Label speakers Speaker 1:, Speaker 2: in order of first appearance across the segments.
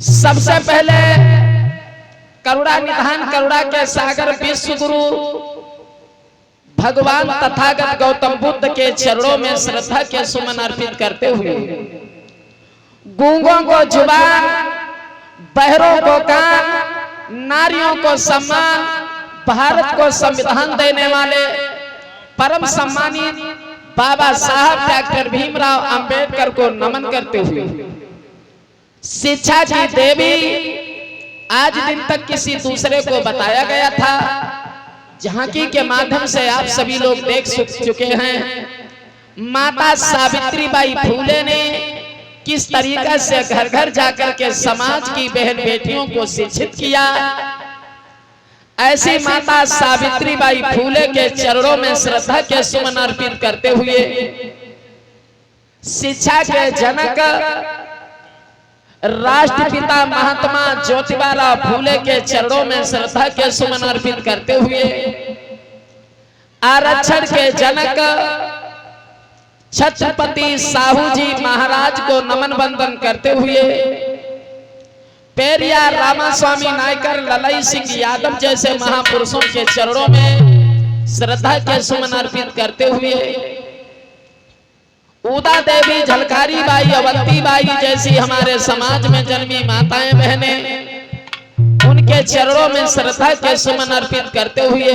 Speaker 1: सबसे पहले करुणा निधान करुणा के सागर विश्व गुरु भगवान तथागत गौतम बुद्ध के चरणों में श्रद्धा के सुमन अर्पित करते हुए गूंगों को जुबान, बहरों को कान, नारियों को सम्मान, भारत को संविधान देने वाले परम सम्मानित बाबा साहब डॉक्टर भीमराव अंबेडकर को नमन करते हुए शिक्षा की देवी आज दिन तक किसी दूसरे को बताया गया था, झांकी के माध्यम से आप सभी लोग देख चुके हैं। माता सावित्रीबाई फूले ने किस तरीका से घर घर जाकर के समाज की बहन बेटियों को शिक्षित किया। ऐसी माता सावित्रीबाई फूले के चरणों में श्रद्धा के सुमन अर्पित करते हुए शिक्षा के जनक राष्ट्रपिता महात्मा ज्योतिबा फूले के चरणों में श्रद्धा के सुमन अर्पित करते हुए आरक्षण के जनक छत्रपति साहू जी महाराज को नमन वंदन करते हुए पेरियार रामास्वामी नायकर, ललाई सिंह यादव जैसे महापुरुषों के चरणों में श्रद्धा के सुमन अर्पित करते हुए उदा देवी, झलकारी बाई, अवंती बाई जैसी हमारे समाज में जन्मी माताएं बहनें उनके चरणों में श्रद्धा के सुमन अर्पित करते हुए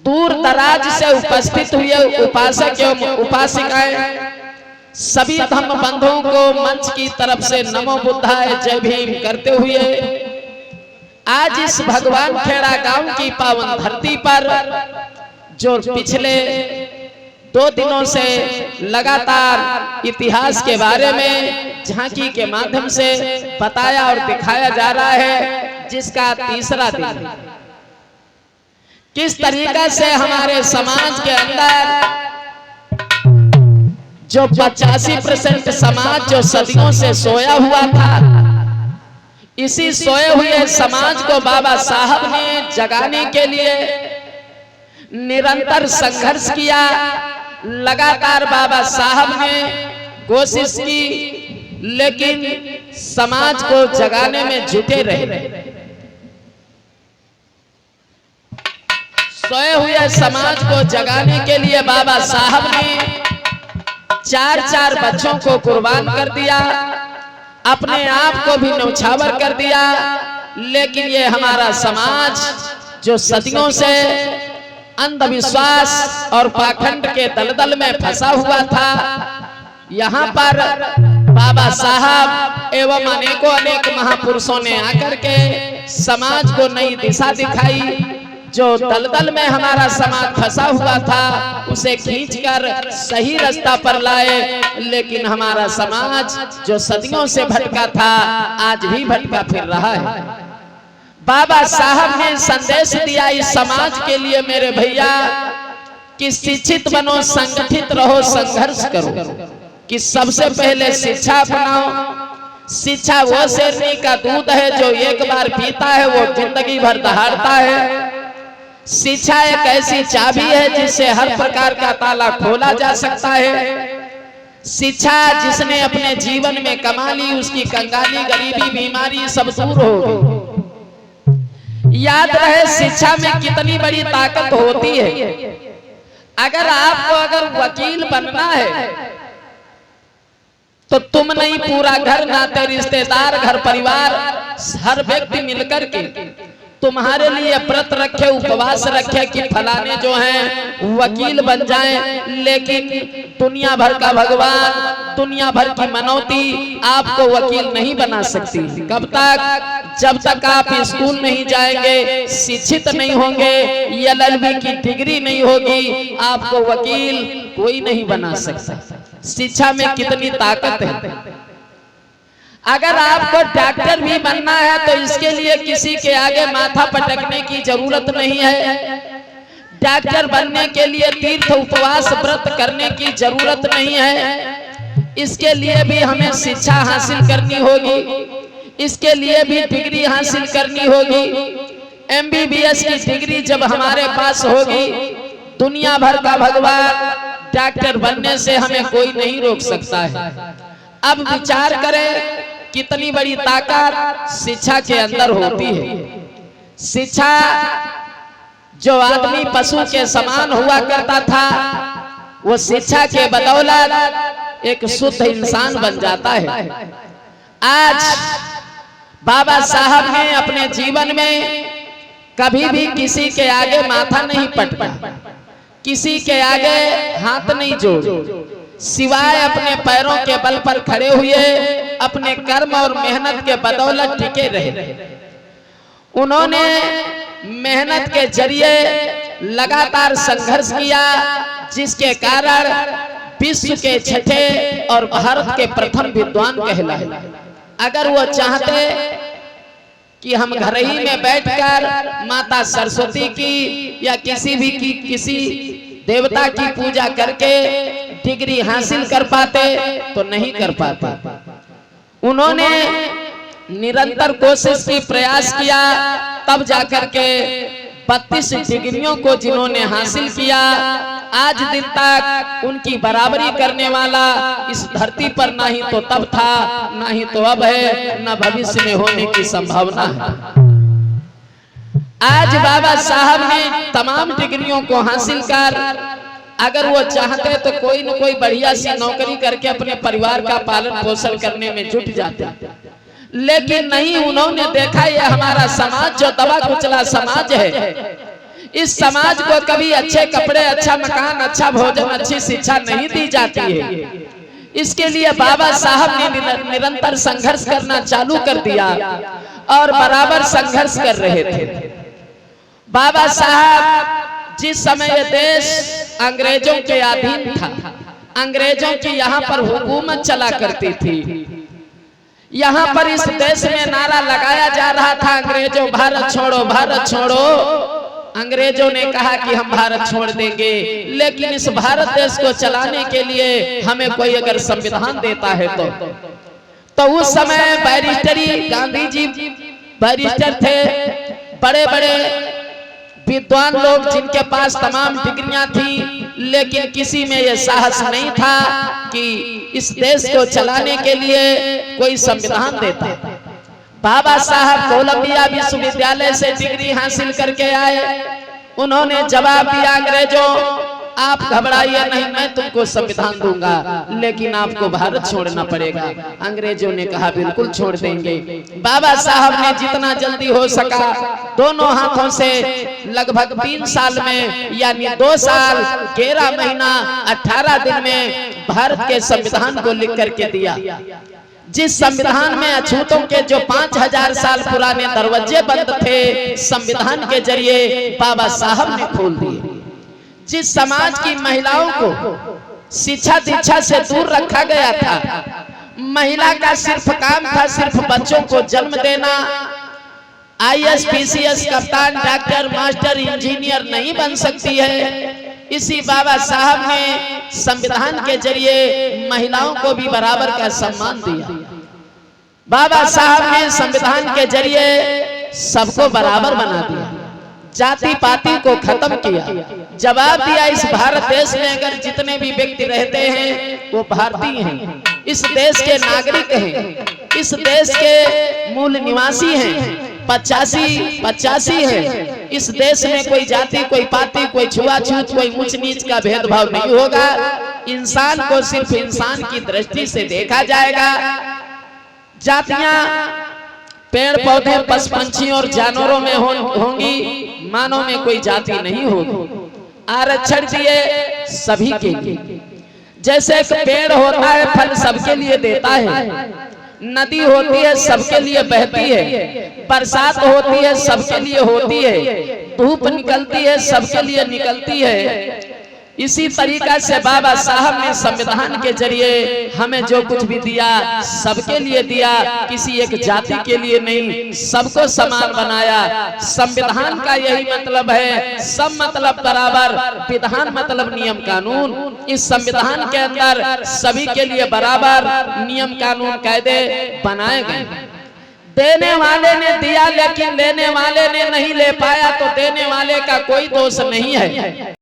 Speaker 1: दूर दराज से उपस्थित हुए उपासक एवं उपासिकाएं सभी धर्म बंधुओं को मंच की तरफ से नमो बुद्धाय जय भीम करते हुए आज इस भगवान खेड़ा गांव की पावन धरती पर जो पिछले 2 दिनों से लगातार इतिहास के बारे में झांकी के माध्यम से बताया और दिखाया जा रहा है, जिसका तीसरा दिन किस तरीका से हमारे समाज के अंदर जो 85% समाज जो सदियों से सोया हुआ था, इसी सोए हुए समाज को बाबा साहब ने जगाने के लिए निरंतर संघर्ष किया। लगातार बाबा साहब ने कोशिश की, लेकिन समाज को जगाने में जुटे रहे। सोए हुए समाज को जगाने के लिए बाबा साहब ने 4 बच्चों को कुर्बान कर दिया, अपने आप को भी न्यौछावर कर दिया। लेकिन ये हमारा समाज जो सदियों से अंधविश्वास और पाखंड के दलदल में फंसा हुआ था, यहाँ पर बाबा साहब एवं अनेक महापुरुषों ने आकर के समाज को नई दिशा दिखाई। जो दलदल में हमारा समाज फंसा हुआ था उसे खींचकर सही रास्ता पर लाए। लेकिन हमारा समाज जो सदियों से भटका था आज भी भटका फिर रहा है। बाबा साहब ने संदेश दिया इस समाज के लिए मेरे भैया कि शिक्षित बनो, संगठित रहो, संघर्ष करो, कि सबसे पहले शिक्षा अपनाओ। शिक्षा वो शेरनी का दूध है जो एक बार पीता है वो जिंदगी भर दहाड़ता है। शिक्षा एक ऐसी चाबी है जिससे हर प्रकार का ताला खोला जा सकता है। शिक्षा जिसने अपने जीवन में कमा ली उसकी कंगाली, गरीबी, बीमारी सब दूर हो गई। याद रहे शिक्षा में कितनी बड़ी ताकत होती है। अगर वकील बनना है तो तुम नहीं, पूरा घर, नाते रिश्तेदार, घर परिवार, हर व्यक्ति मिलकर के तुम्हारे लिए व्रत रखे, उपवास रखे कि फलाने जो हैं वकील बन जाएं। लेकिन दुनिया भर का भगवान, दुनिया भर की मनौती आपको वकील नहीं बना सकती। कब तक? जब तक आप स्कूल नहीं जाएंगे, शिक्षित नहीं होंगे, LLB की डिग्री नहीं होगी, आपको वकील कोई नहीं बना सकता। शिक्षा में कितनी ताकत है। अगर आपको डॉक्टर भी बनना है तो इसके लिए किसी के आगे माथा पटकने की जरूरत नहीं है। डॉक्टर बनने के लिए तीर्थ, उपवास, व्रत करने की जरूरत नहीं है। इसके लिए भी हमें शिक्षा हासिल करनी होगी, इसके लिए भी डिग्री हासिल करनी होगी। MBBS की डिग्री जब हमारे पास होगी, दुनिया भर का भगवान, डॉक्टर बनने से हमें कोई नहीं रोक सकता है। अब विचार करें कितनी बड़ी ताकत शिक्षा के अंदर होती है। शिक्षा जो आदमी पशु के समान हुआ करता था, वो शिक्षा के बदौलत एक शुद्ध इंसान बन जाता है। आज बाबा साहब ने अपने जीवन में कभी भी किसी के आगे माथा नहीं पटका, किसी के आगे हाथ नहीं जोड़ा, सिवाय अपने पैरों के बल पर खड़े हुए अपने कर्म और मेहनत के बदौलत टिके रहे। उन्होंने मेहनत के जरिए लगातार संघर्ष किया, जिसके कारण विश्व के छठे और भारत के प्रथम विद्वान कहलाए। अगर वो चाहते कि हम घर ही में बैठकर माता सरस्वती की या किसी देवता की पूजा करके डिग्री हासिल कर पाते तो नहीं कर पाते। उन्होंने निरंतर कोशिश की, प्रयास किया, तब जाकर के 32 डिग्रियों को जिन्होंने हासिल किया, आज दिन तक उनकी बराबरी करने वाला इस धरती पर ना ही तो तब था, ना ही तो अब है, ना भविष्य में होने की संभावना है। आज बाबा साहब ने तमाम डिग्रियों को हासिल कर अगर वो चाहते तो कोई न कोई बढ़िया सी नौकरी करके अपने परिवार का पालन पोषण करने में जुट जाते, लेकिन नहीं। उन्होंने देखा ये हमारा समाज जो दबा कुचला समाज है, इस समाज को कभी अच्छे कपड़े, अच्छा मकान, अच्छा भोजन, अच्छी शिक्षा नहीं दी जाती है। इसके लिए बाबा साहब ने निरंतर संघर्ष करना चालू कर दिया और बराबर संघर्ष कर रहे थे। बाबा साहब जिस समय ये देश अंग्रेजों के अधीन था, अंग्रेजों की यहाँ पर हुकूमत चला करती थी, यहाँ पर इस देश में नारा लगाया जा रहा था, अंग्रेजों भारत छोड़ो, भारत छोड़ो। अंग्रेजों ने कहा कि हम भारत छोड़ देंगे, लेकिन इस भारत देश को चलाने के लिए हमें कोई अगर संविधान देता है तो उस समय बैरिस्टरी, गांधी जी बैरिस्टर थे, बड़े बड़े विद्वान लोग जिनके पास तमाम डिग्रियां थी, लेकिन किसी में यह साहस नहीं था कि इस देश को चलाने के लिए कोई संविधान देता। बाबा साहब कोलंबिया विश्वविद्यालय से डिग्री हासिल करके आए। उन्होंने जवाब दिया, अंग्रेजों आप घबराइए नहीं, मैं तुमको संविधान दूंगा, लेकिन आपको भारत छोड़ना पड़ेगा। अंग्रेजों ने कहा बिल्कुल छोड़ देंगे। बाबा साहब ने जितना जल्दी हो सका दोनों हाथों से लगभग 3 साल में, यानी 2 साल 11 महीना 18 दिन में भारत के संविधान को लिख करके दिया, जिस संविधान में अछूतों के जो 5000 साल पुराने दरवाजे बंद थे, संविधान के जरिए बाबा साहब ने खोल दिए। जिस समाज की महिलाओं को शिक्षा दीक्षा से दूर रखा गया था, महिला का सिर्फ काम था सिर्फ बच्चों को जन्म देना, IAS, PCS, कप्तान, डॉक्टर, मास्टर, इंजीनियर नहीं बन सकती है। इसी बाबा साहब ने संविधान के जरिए महिलाओं को भी बराबर का सम्मान दिया। बाबा साहब ने संविधान के जरिए सबको बराबर बना दिया, जाति पाति को खत्म किया। जवाब दिया, इस भारत देश में अगर जितने भी व्यक्ति रहते हैं वो भारतीय हैं, इस देश के नागरिक हैं, इस देश के मूल निवासी हैं, 85 है। इस देश में कोई जाति, कोई पाति, कोई छुआछूत, कोई ऊंच नीच का भेदभाव नहीं होगा। इंसान को सिर्फ इंसान की दृष्टि से देखा जाएगा। जातियां पेड़ पौधे, पशु पंछी और जानवरों में होंगी, मानव में कोई जाति नहीं होगी। आरक्षण दिए सभी के लिए। जैसे एक पेड़ होता है फल सबके लिए देता है, नदी होती है सबके लिए बहती है, बरसात होती है सबके लिए होती है, धूप निकलती है सबके लिए निकलती है। इसी तरीका से बाबा साहब ने संविधान के जरिए हमें जो कुछ भी दिया सबके लिए दिया, किसी एक जाति के लिए नहीं, सबको समान बनाया। संविधान का यही मतलब है, सब मतलब बराबर, विधान मतलब नियम कानून। इस संविधान के अंदर सभी के लिए बराबर नियम कानून कायदे बनाए गए। देने वाले ने दिया लेकिन लेने वाले ने नहीं ले पाया, तो देने वाले का कोई दोष नहीं है।